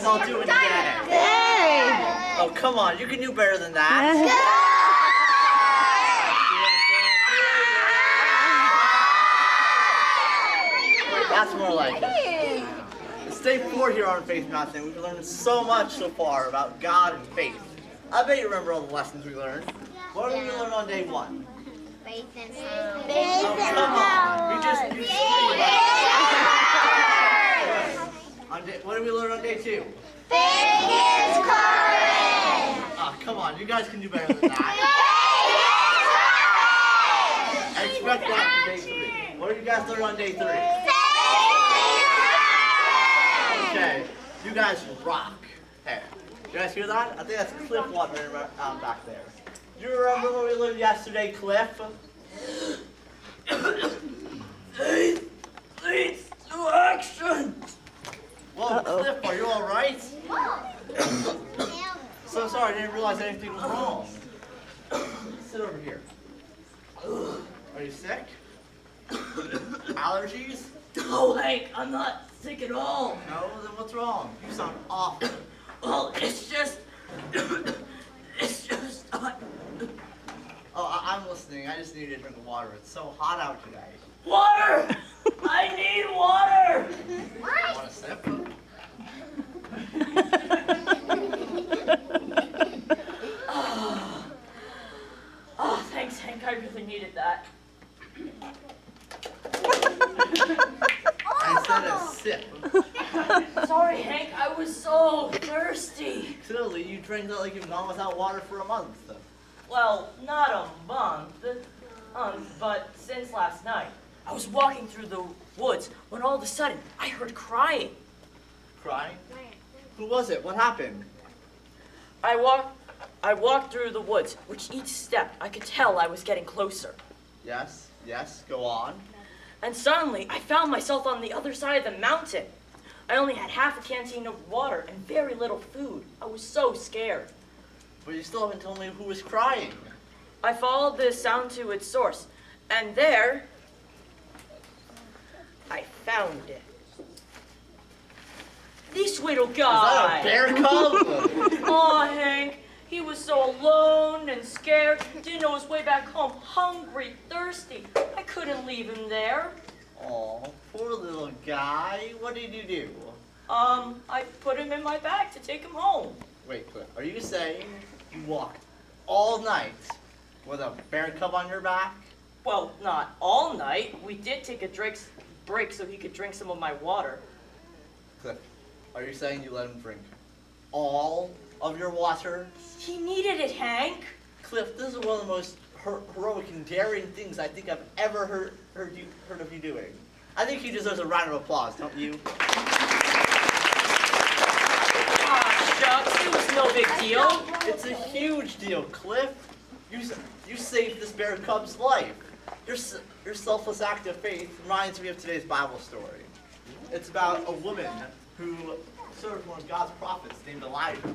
guys all doing today? Hey! Oh, come on, you can do better than that. That's more like it. It's day 4 here on Faith Mountain. We've learned so much so far about God and faith. I bet you remember all the lessons we learned. What did we learn on day 1? Faith and Oh, come on. What did we learn on day 2? Faith is courage! Oh, come on. You guys can do better than that. I expect that for day 3. What did you guys learn on day 3? Okay. You guys rock. Hey, you guys hear that? I think that's Cliff wandering back there. Do you remember what we learned yesterday, Cliff? Faith leads to action. Whoa, Cliff, are you all right? So sorry, I didn't realize anything was wrong. Sit over here. Are you sick? Allergies? No, Hank, I'm not sick at all. No? Then what's wrong? You sound awful. Well, it's just. Oh, I'm listening. I just need a drink of water. It's so hot out today. Water! I need water! Want a sip? Oh, thanks, Hank. I really needed that. I said a sip. Sorry, Hank. I was so thirsty. Clearly, you drank that like you've gone without water for a month. Well, not a month, but since last night. I was walking through the woods when all of a sudden I heard crying. Crying? Who was it? What happened? I walked through the woods, which each step I could tell I was getting closer. Yes, go on. And suddenly I found myself on the other side of the mountain. I only had half a canteen of water and very little food. I was so scared. But you still haven't told me who was crying. I followed the sound to its source, and there I found it. This little guy. Is that a bear cub? Aw, Hank, he was so alone and scared, didn't know his way back home, hungry, thirsty. I couldn't leave him there. Aw, poor little guy. What did you do? I put him in my bag to take him home. Wait, Cliff, are you saying you walked all night with a bear cub on your back? Well, not all night. We did take a break so he could drink some of my water. Cliff, are you saying you let him drink all of your water? He needed it, Hank. Cliff, this is one of the most heroic and daring things I think I've ever heard of you doing. I think he deserves a round of applause, don't you? Shucks, it was no big deal. It's a huge deal, Cliff. You saved this bear cub's life. Your selfless act of faith reminds me of today's Bible story. It's about a woman who served one of God's prophets named Elijah.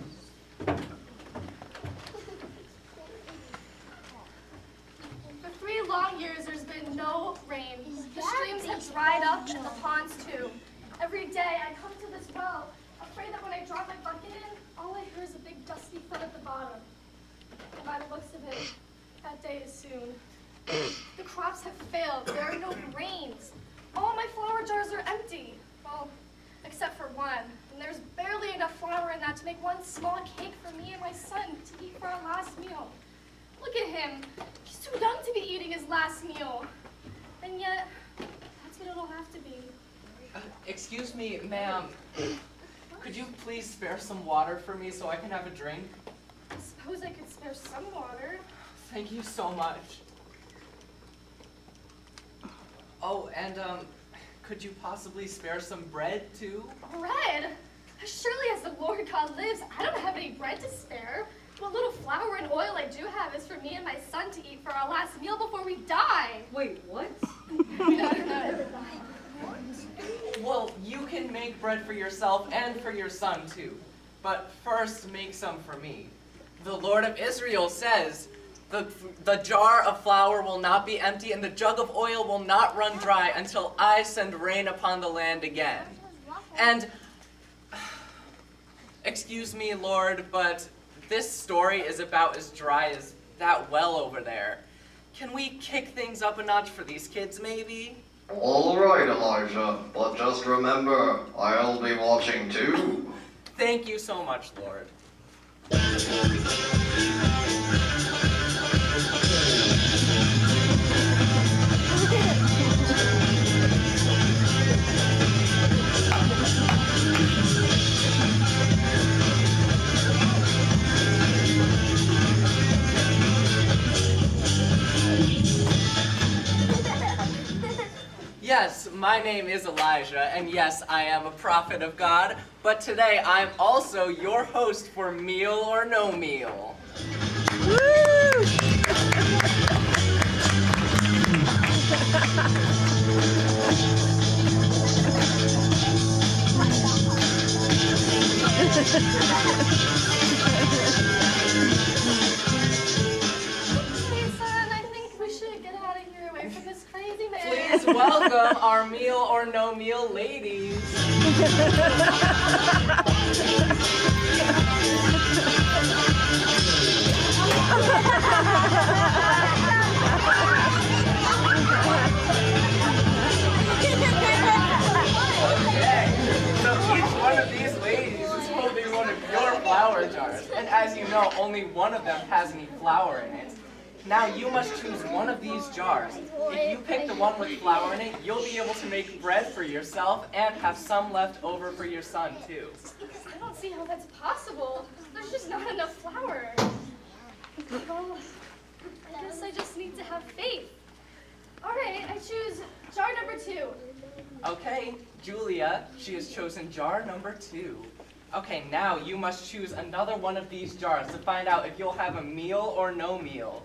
For 3 long years, there's been no rain. The streams have dried up and the ponds too. Every day, I come to this well, afraid that when I drop my bucket in, all I hear is a big dusty foot at the bottom. And by the looks of it, that day is soon. The crops have failed. There are no rains. All my flour jars are empty. Well, except for one. And there's barely enough flour in that to make one small cake for me and my son to eat for our last meal. Look at him. He's too young to be eating his last meal. And yet, that's what it'll have to be. Excuse me, ma'am. Could you please spare some water for me so I can have a drink? I suppose I could spare some water. Thank you so much. Oh, and could you possibly spare some bread too? Bread? Surely as the Lord God lives, I don't have any bread to spare. What little flour and oil I do have is for me and my son to eat for our last meal before we die. Wait, what? No. Well, you can make bread for yourself and for your son too. But first, make some for me. The Lord of Israel says, the jar of flour will not be empty and the jug of oil will not run dry until I send rain upon the land again. And Excuse me, Lord, but this story is about as dry as that well over there. Can we kick things up a notch for these kids, maybe? All right, Elijah, but just remember, I'll be watching too. Thank you so much, Lord. Yes, my name is Elijah, and yes, I am a prophet of God, but today I'm also your host for Meal or No Meal. Hey, son, I think we should get out of here away from this crazy man. Please welcome our Meal or No Meal ladies. Okay, so each one of these ladies is holding one of your flour jars, and as you know, only one of them has any flour in it. Now you must choose one of these jars. If you pick the one with flour in it, you'll be able to make bread for yourself and have some left over for your son too. I don't see how that's possible. There's just not enough flour. Well, I guess I just need to have faith. All right, I choose jar number 2. Okay, Julia, she has chosen jar number 2. Okay, now you must choose another one of these jars to find out if you'll have a meal or no meal.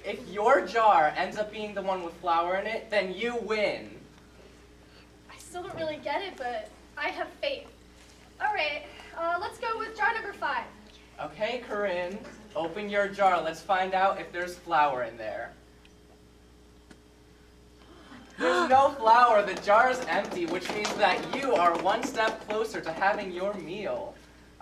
If your jar ends up being the one with flour in it, then you win. I still don't really get it, but I have faith. All right, let's go with jar number 5. Okay, Corinne, open your jar. Let's find out if there's flour in there. There's no flour. The jar is empty, which means that you are one step closer to having your meal.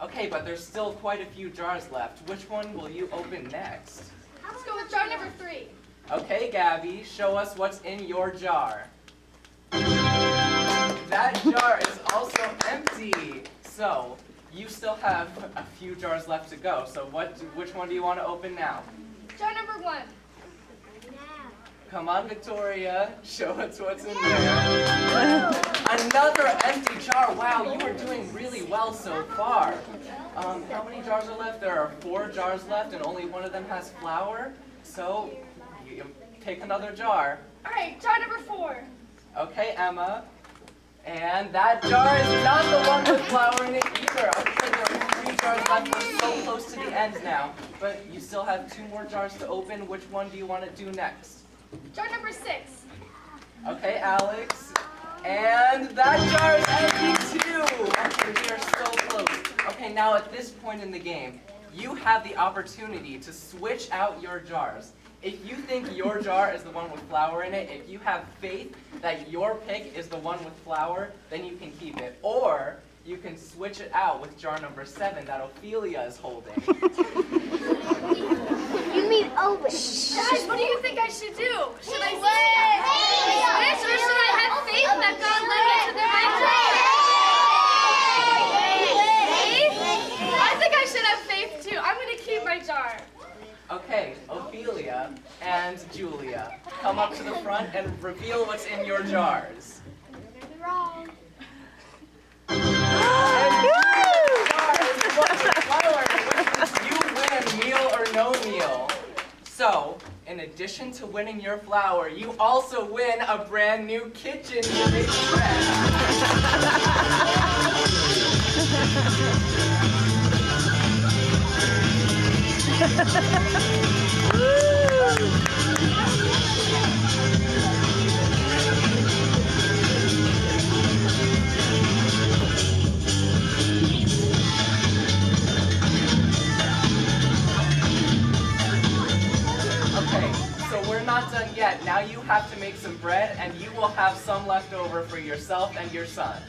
Okay, but there's still quite a few jars left. Which one will you open next? Let's go with jar number 3. Okay, Gabby, show us what's in your jar. That jar is also empty. So, you still have a few jars left to go. So which one do you want to open now? Jar number 1. Come on, Victoria, show us what's in there. Another empty jar. Wow, you are doing really well so far. How many jars are left? There are 4 jars left, and only one of them has flour. So, you take another jar. All right, jar number 4. Okay, Emma. And that jar is not the one with flour in it either. Okay, there are 3 jars left. We're so close to the end now. But you still have 2 more jars to open. Which one do you want to do next? Jar number 6. Okay, Alex. And that jar is empty too. Okay, we are so close. Okay, now at this point in the game, you have the opportunity to switch out your jars. If you think your jar is the one with flour in it, if you have faith that your pick is the one with flour, then you can keep it. Or you can switch it out with jar number 7 that Ophelia is holding. You mean over? Guys, what do you think I should do? Should I switch or should I have faith that God led me to the right place? Faith? I think I should have faith too. I'm going to keep my jar. Okay, Ophelia and Julia, come up to the front and reveal what's in your jars. Wrong. You win meal or no meal. So, in addition to winning your flour, you also win a brand new kitchen to make Okay, so we're not done yet. Now you have to make some bread, and you will have some left over for yourself and your son.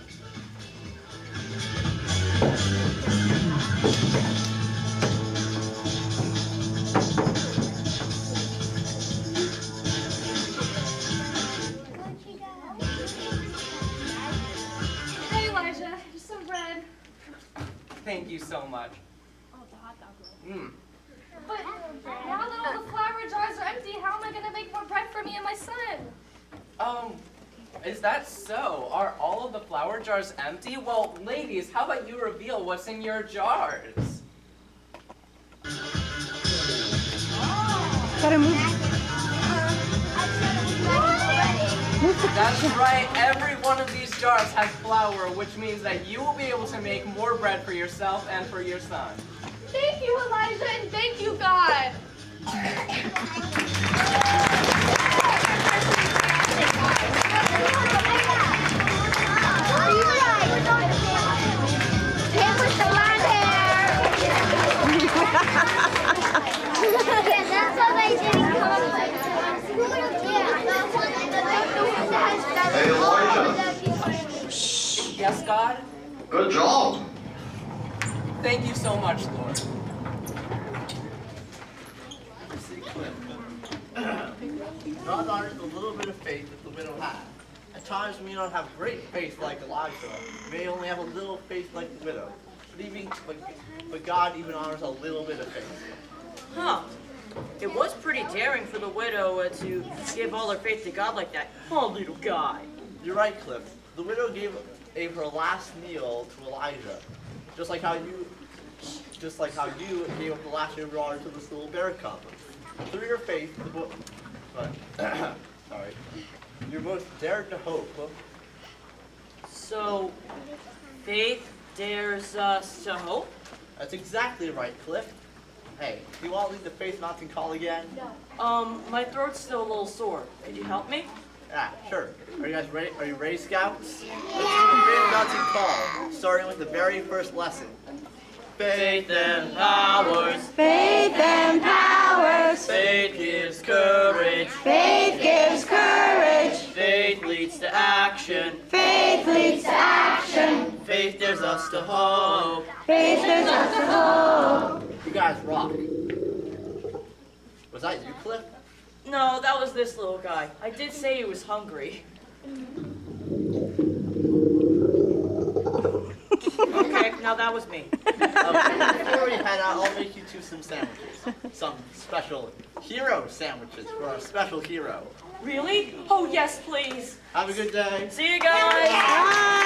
Thank you so much. Mm. But now that all the flour jars are empty, how am I going to make more bread for me and my son? Is that so? Are all of the flour jars empty? Well, ladies, how about you reveal what's in your jars? Gotta move. That's right, every one of these jars has flour, which means that you will be able to make more bread for yourself and for your son. Thank you, Elijah, and thank you, God. Hey, Elijah. Yes, God? Good job. Thank you so much, Lord. See, Cliff. God honors the little bit of faith that the widow had. At times we don't have great faith like Elijah. We may only have a little faith like the widow. But God even honors a little bit of faith. Huh. It was pretty daring for the widow to give all her faith to God like that. Oh, little guy. You're right, Cliff. The widow gave her last meal to Elijah, just like how you gave up the last of your water to this little bear cub. Through your faith, you both dared to hope. So, faith dares us to hope? That's exactly right, Cliff. Hey, do you want to lead the Faith Mountain Call again? My throat's still a little sore. Could you help me? Yeah, sure. Are you guys ready? Are you ready, Scouts? Let's do the Faith Mountain Call, starting with the very first lesson. Faith and powers. Faith and powers. Faith gives courage. Faith gives courage. Faith leads to action. Faith leads to action. Faith dares us to hope. Faith leads us to hope. You guys rock. Was that you, Cliff? No, that was this little guy. I did say he was hungry. Okay, now that was me. Okay, before we head out, I'll make you two some sandwiches. Some special hero sandwiches for our special hero. Really? Oh, yes, please. Have a good day. See you guys. Bye.